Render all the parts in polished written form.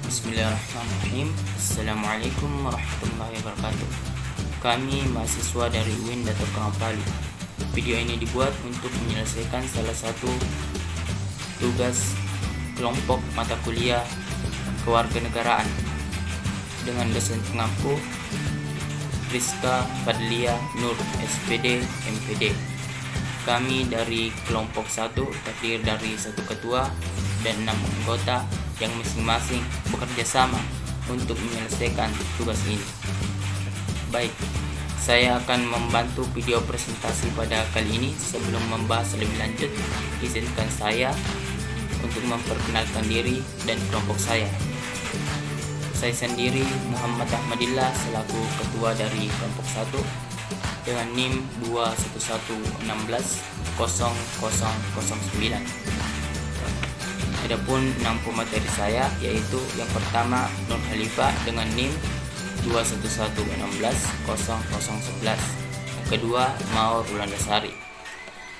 Bismillahirrahmanirrahim. Assalamualaikum warahmatullahi wabarakatuh. Kami mahasiswa dari UIN Datuk Palu. Video ini dibuat untuk menyelesaikan salah satu tugas kelompok mata kuliah kewarganegaraan dengan dosen pengampu Rizka Fadlia Nur SPD MPD. Kami dari kelompok 1 terdiri dari 1 ketua dan 6 anggota yang masing-masing bekerja sama untuk menyelesaikan tugas ini. Baik, saya akan membantu video presentasi pada kali ini. Sebelum membahas lebih lanjut, izinkan saya untuk memperkenalkan diri dan kelompok saya. Saya sendiri Muhammad Ahmadillah selaku ketua dari kelompok 1 dengan NIM 211160009. Adapun 6 pemateri saya yaitu yang pertama Nur Khalifah dengan NIM 211160011. Yang kedua Maur Wulandasari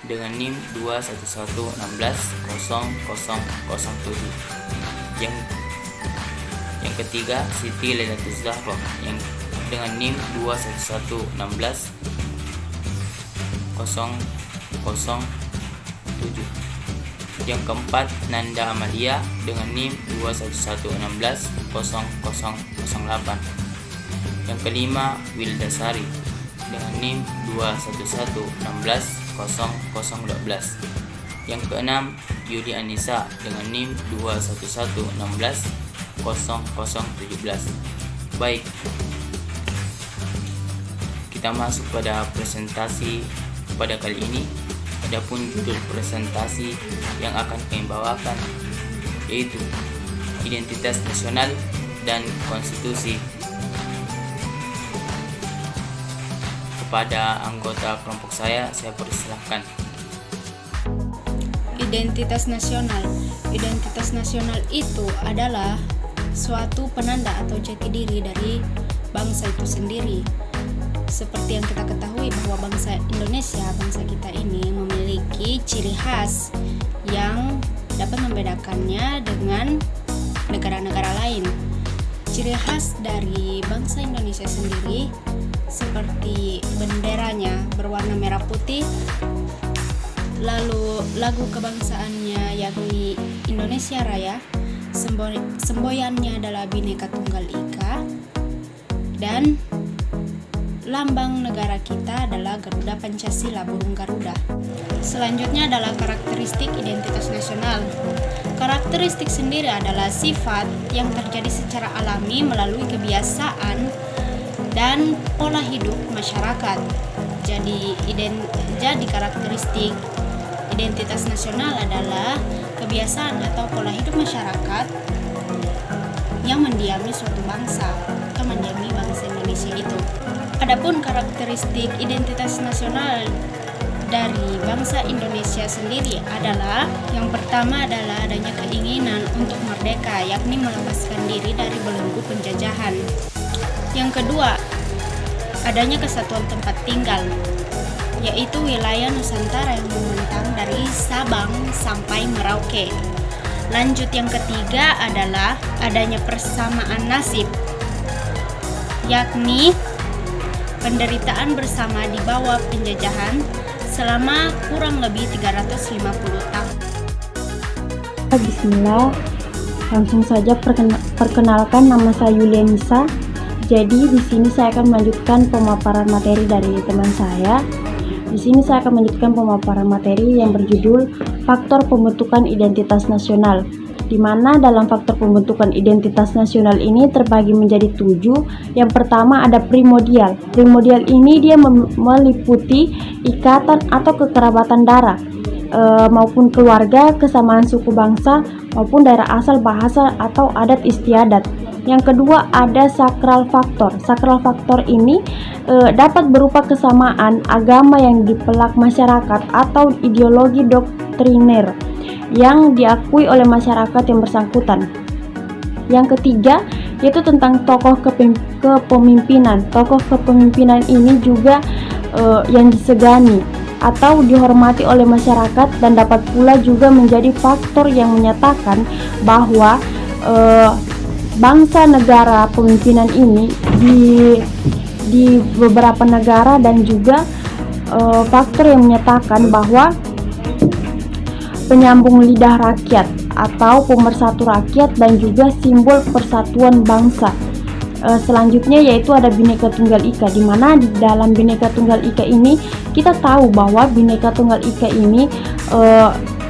dengan NIM 211160007. Yang ketiga Siti Lailatul Zahra yang dengan NIM 211160007. Yang keempat Nanda Amalia dengan NIM 211160008. Yang kelima Wildasari dengan NIM 211160012. Yang keenam Yudi Anissa dengan NIM 211160017. Baik, kita masuk pada presentasi pada kali ini. Adapun judul presentasi yang akan kami bawakan yaitu Identitas Nasional dan Konstitusi. Kepada anggota kelompok saya persilahkan. Identitas nasional. Identitas nasional itu adalah suatu penanda atau jati diri dari bangsa itu sendiri. Seperti yang kita ketahui bahwa bangsa Indonesia, bangsa kita ini memiliki ciri khas yang dapat membedakannya dengan negara-negara lain. Ciri khas dari bangsa Indonesia sendiri seperti benderanya berwarna merah putih, lalu lagu kebangsaannya yakni Indonesia Raya, semboyannya adalah Bhinneka Tunggal Ika, dan lambang negara kita adalah Garuda Pancasila, burung Garuda. Selanjutnya adalah karakteristik identitas nasional. Karakteristik sendiri adalah sifat yang terjadi secara alami melalui kebiasaan dan pola hidup masyarakat. Jadi karakteristik identitas nasional adalah kebiasaan atau pola hidup masyarakat yang mendiami suatu bangsa atau mendiami bangsa Indonesia itu. Adapun karakteristik identitas nasional dari bangsa Indonesia sendiri adalah yang pertama adalah adanya keinginan untuk merdeka, yakni melepaskan diri dari belenggu penjajahan. Yang kedua, adanya kesatuan tempat tinggal, yaitu wilayah Nusantara yang membentang dari Sabang sampai Merauke. Lanjut yang ketiga adalah adanya persamaan nasib, yakni penderitaan bersama di bawah penjajahan selama kurang lebih 350 tahun. Bismillah, langsung saja perkenalkan, nama saya Yulianisa. Jadi di sini saya akan melanjutkan pemaparan materi dari teman saya. Di sini saya akan melanjutkan pemaparan materi yang berjudul Faktor Pembentukan Identitas Nasional, di mana dalam faktor pembentukan identitas nasional ini terbagi menjadi 7. Yang pertama ada primordial. Primordial ini dia meliputi ikatan atau kekerabatan darah maupun keluarga, kesamaan suku bangsa maupun daerah asal, bahasa atau adat istiadat. Yang kedua ada sakral faktor. Sakral faktor ini dapat berupa kesamaan agama yang dipelak masyarakat atau ideologi doktriner yang diakui oleh masyarakat yang bersangkutan. Yang ketiga yaitu tentang tokoh kepemimpinan. Tokoh kepemimpinan ini juga yang disegani atau dihormati oleh masyarakat, dan dapat pula juga menjadi faktor yang menyatakan bahwa bangsa negara pemimpinan ini di beberapa negara, dan juga faktor yang menyatakan bahwa penyambung lidah rakyat atau pemersatu rakyat dan juga simbol persatuan bangsa. Selanjutnya yaitu ada Bhinneka Tunggal Ika, di mana di dalam Bhinneka Tunggal Ika ini kita tahu bahwa Bhinneka Tunggal Ika ini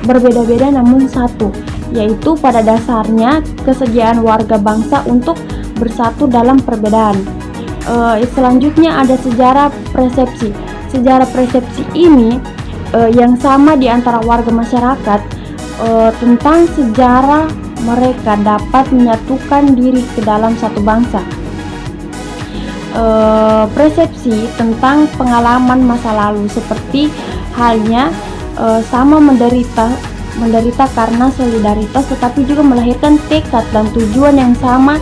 berbeda-beda namun satu, yaitu pada dasarnya kesediaan warga bangsa untuk bersatu dalam perbedaan. Selanjutnya ada sejarah persepsi. Sejarah persepsi ini yang sama di antara warga masyarakat tentang sejarah mereka dapat menyatukan diri ke dalam satu bangsa. Persepsi tentang pengalaman masa lalu, seperti halnya sama menderita karena solidaritas, tetapi juga melahirkan tekad dan tujuan yang sama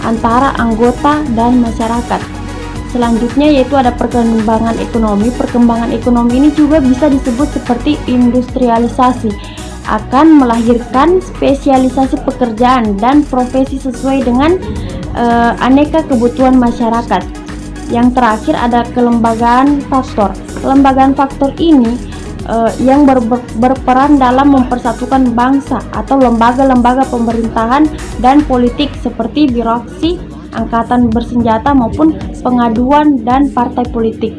antara anggota dan masyarakat. Selanjutnya yaitu ada perkembangan ekonomi. Perkembangan ekonomi ini juga bisa disebut seperti industrialisasi, akan melahirkan spesialisasi pekerjaan dan profesi sesuai dengan aneka kebutuhan masyarakat. Yang terakhir ada kelembagaan faktor. Kelembagaan faktor ini yang berperan dalam mempersatukan bangsa atau lembaga-lembaga pemerintahan dan politik seperti birokrasi, angkatan bersenjata maupun pengaduan dan partai politik.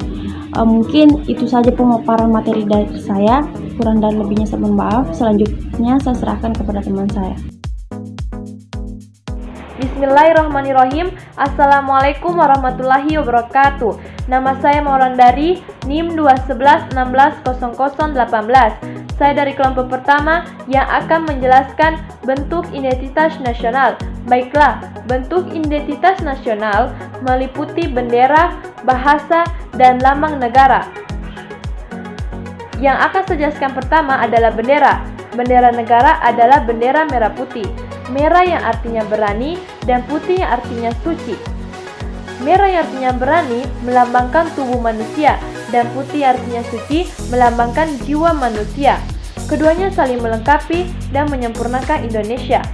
Mungkin itu saja pemaparan materi dari saya. Kurang dan lebihnya saya mohon maaf. Selanjutnya saya serahkan kepada teman saya. Bismillahirrahmanirrahim. Assalamualaikum warahmatullahi wabarakatuh. Nama saya Maulandari, NIM 211160018. Saya dari kelompok pertama yang akan menjelaskan bentuk identitas nasional. Baiklah, bentuk identitas nasional meliputi bendera, bahasa, dan lambang negara. Yang akan saya jelaskan pertama adalah bendera. Bendera negara adalah bendera merah putih. Merah yang artinya berani dan putih yang artinya suci. Merah yang artinya berani melambangkan tubuh manusia dan putih yang artinya suci melambangkan jiwa manusia. Keduanya saling melengkapi dan menyempurnakan Indonesia.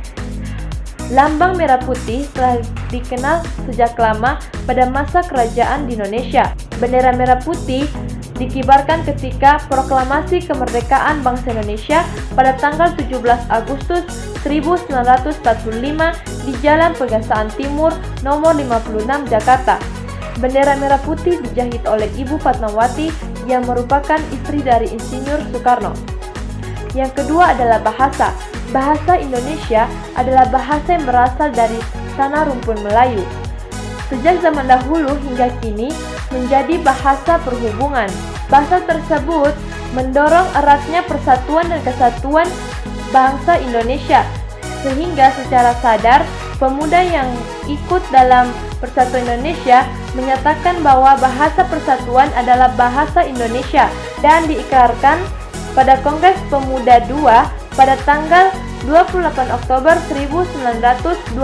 Lambang merah putih telah dikenal sejak lama pada masa kerajaan di Indonesia. Bendera merah putih dikibarkan ketika proklamasi kemerdekaan bangsa Indonesia pada tanggal 17 Agustus 1945 di Jalan Pegangsaan Timur nomor 56 Jakarta. Bendera merah putih dijahit oleh Ibu Fatmawati yang merupakan istri dari Insinyur Soekarno. Yang kedua adalah bahasa. Bahasa Indonesia adalah bahasa yang berasal dari tanah rumpun Melayu. Sejak zaman dahulu hingga kini menjadi bahasa perhubungan. Bahasa tersebut mendorong eratnya persatuan dan kesatuan bangsa Indonesia, sehingga secara sadar pemuda yang ikut dalam Persatuan Indonesia menyatakan bahwa bahasa persatuan adalah bahasa Indonesia dan diikrarkan pada Kongres Pemuda II pada tanggal 28 Oktober 1928.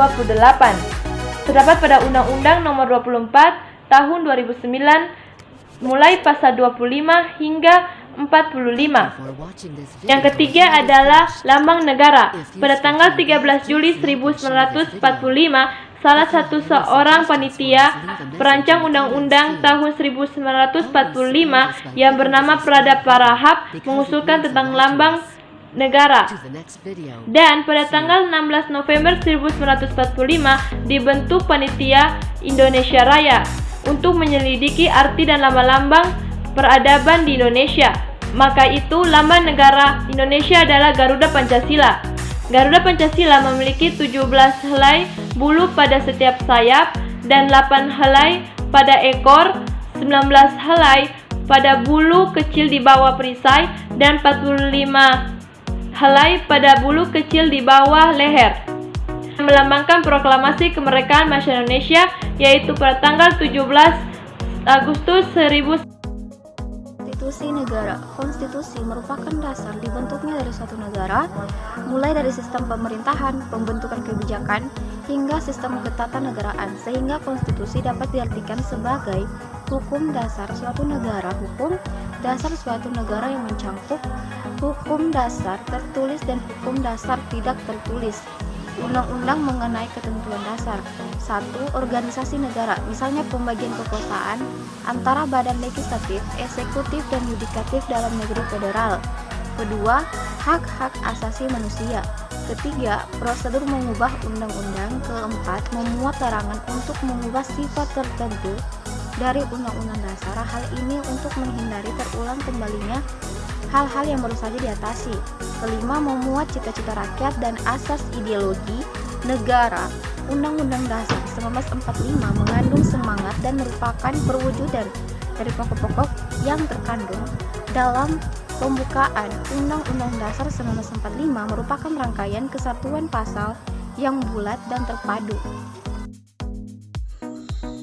Terdapat pada Undang-Undang Nomor 24 Tahun 2009 mulai pasal 25 hingga 45. Yang ketiga adalah lambang negara. Pada tanggal 13 Juli 1945, salah satu seorang panitia perancang undang-undang tahun 1945 yang bernama Prada Parahap mengusulkan tentang lambang negara. Dan pada tanggal 16 November 1945 dibentuk Panitia Indonesia Raya untuk menyelidiki arti dan lambang-lambang peradaban di Indonesia. Maka itu lambang negara Indonesia adalah Garuda Pancasila. Garuda Pancasila memiliki 17 helai bulu pada setiap sayap dan 8 helai pada ekor, 19 helai pada bulu kecil di bawah perisai dan 45 helai pada bulu kecil di bawah leher. Melambangkan proklamasi kemerdekaan bangsa Indonesia yaitu pada tanggal 17 Agustus 1000. Konstitusi negara. Konstitusi merupakan dasar dibentuknya dari suatu negara, mulai dari sistem pemerintahan, pembentukan kebijakan, hingga sistem ketatanegaraan, sehingga konstitusi dapat diartikan sebagai Hukum dasar suatu negara. Hukum dasar suatu negara yang mencakup hukum dasar tertulis dan hukum dasar tidak tertulis. Undang-undang mengenai ketentuan dasar. 1. Organisasi negara, misalnya pembagian kekuasaan antara badan legislatif, eksekutif, dan yudikatif dalam negeri federal. Kedua, hak-hak asasi manusia. Ketiga, prosedur mengubah undang-undang. Keempat, memuat larangan untuk mengubah sifat tertentu dari undang-undang dasar. Hal ini untuk menghindari terulang kembalinya hal-hal yang baru saja diatasi. Kelima, memuat cita-cita rakyat dan asas ideologi negara. Undang-Undang Dasar 1945 mengandung semangat dan merupakan perwujudan dari pokok-pokok yang terkandung dalam pembukaan. Undang-Undang Dasar 1945 merupakan rangkaian kesatuan pasal yang bulat dan terpadu.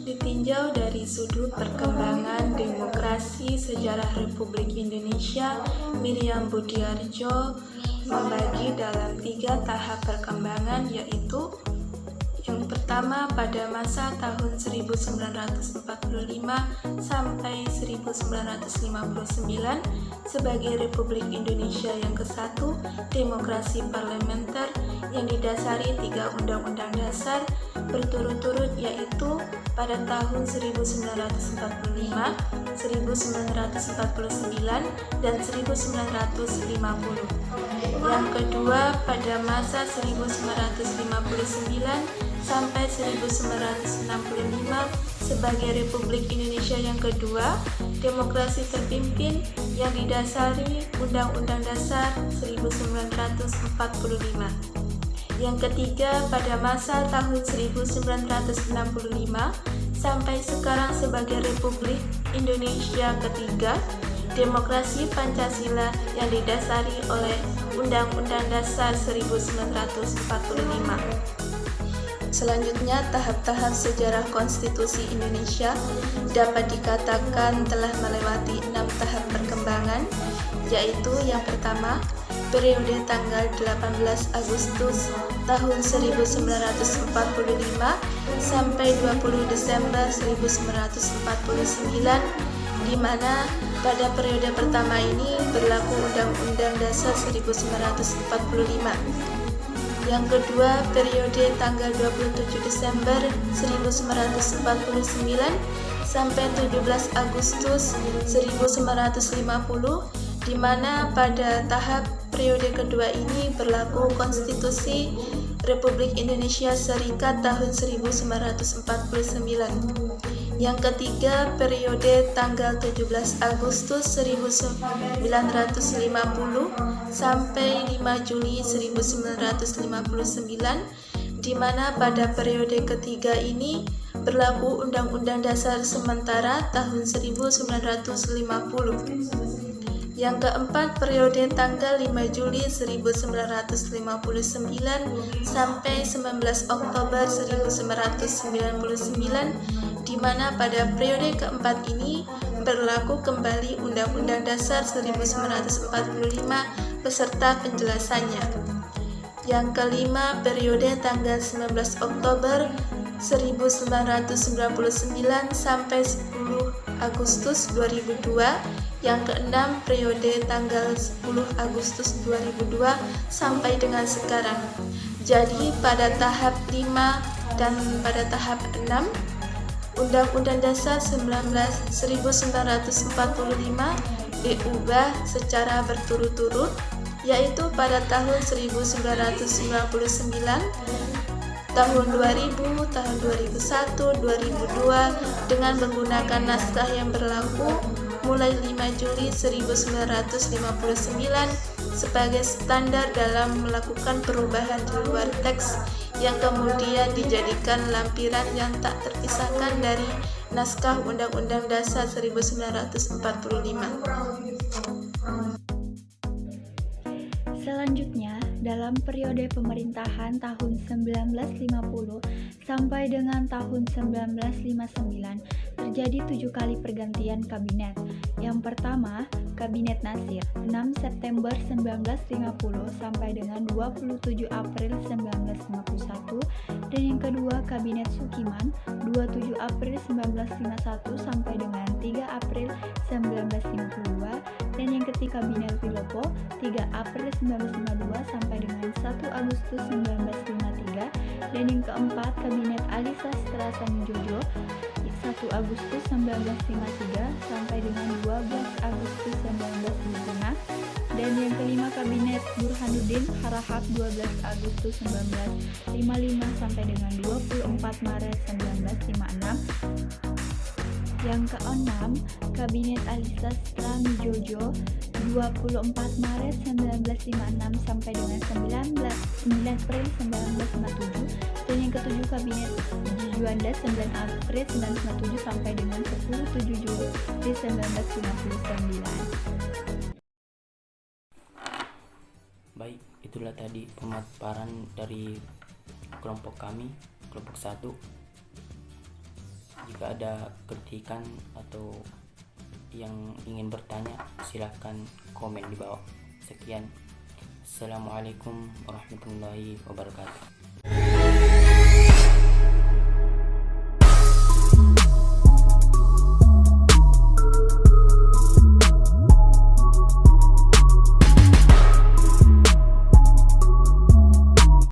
Ditinjau dari sudut perkembangan demokrasi sejarah Republik Indonesia, Miriam Budiarjo membagi dalam 3 tahap perkembangan, yaitu yang pertama pada masa tahun 1945 sampai 1959 sebagai Republik Indonesia yang ke-1, demokrasi parlementer yang didasari 3 undang-undang dasar berturut-turut, yaitu pada tahun 1945, 1949, dan 1950. Yang kedua pada masa 1959 sampai 1965 sebagai Republik Indonesia yang kedua, demokrasi terpimpin yang didasari Undang-Undang Dasar 1945. Yang ketiga pada masa tahun 1965 sampai sekarang sebagai Republik Indonesia ketiga, demokrasi Pancasila yang didasari oleh Undang-Undang Dasar 1945. Selanjutnya, tahap-tahap sejarah konstitusi Indonesia dapat dikatakan telah melewati 6 tahap perkembangan, yaitu yang pertama, periode tanggal 18 Agustus tahun 1945 sampai 20 Desember 1949, di mana pada periode pertama ini berlaku Undang-Undang Dasar 1945. Yang kedua, periode tanggal 27 Desember 1949 sampai 17 Agustus 1950, di mana pada tahap periode kedua ini berlaku Konstitusi Republik Indonesia Serikat tahun 1949. Yang ketiga, periode tanggal 17 Agustus 1950 sampai 5 Juli 1959, di mana pada periode ketiga ini berlaku Undang-Undang Dasar Sementara tahun 1950. Yang keempat, periode tanggal 5 Juli 1959 sampai 19 Oktober 1999, di mana pada periode keempat ini berlaku kembali Undang-Undang Dasar 1945 beserta penjelasannya. Yang kelima, periode tanggal 19 Oktober 1999 sampai 10 Agustus 2002. Yang keenam, periode tanggal 10 Agustus 2002 sampai dengan sekarang. Jadi pada tahap 5 dan pada tahap 6, Undang-Undang Dasar 1945 diubah secara berturut-turut, yaitu pada tahun 1999, tahun 2000, tahun 2001, 2002 dengan menggunakan naskah yang berlaku mulai 5 Juli 1959 sebagai standar dalam melakukan perubahan di luar teks yang kemudian dijadikan lampiran yang tak terpisahkan dari naskah Undang-Undang Dasar 1945. Selanjutnya, dalam periode pemerintahan tahun 1950 sampai dengan tahun 1959 terjadi 7 kali pergantian kabinet. Yang pertama, Kabinet Nasir 6 September 1950 sampai dengan 27 April 1951, dan yang kedua Kabinet Sukiman 27 April 1951 sampai dengan Komposisi Kabinet Wilopo 3 April 1952 sampai dengan 1 Agustus 1953. Dan yang keempat, Kabinet Ali Sastra Samijojo 1 Agustus 1953 sampai dengan 12 Agustus 1956. Dan yang kelima, Kabinet Burhanuddin Harahap 12 Agustus 1955 sampai dengan 24 Maret 1956. Yang keenam, Kabinet Ali Sastra Mijojo 24 Maret 1956 sampai dengan 9 April 1957. Dan yang ketujuh, Kabinet Juanda 9 April 1957 sampai dengan 10 Juli 1959. Baik, itulah tadi pemaparan dari kelompok kami, kelompok 1. Jika ada kritikan atau yang ingin bertanya, silahkan komen di bawah. Sekian. Assalamualaikum warahmatullahi wabarakatuh.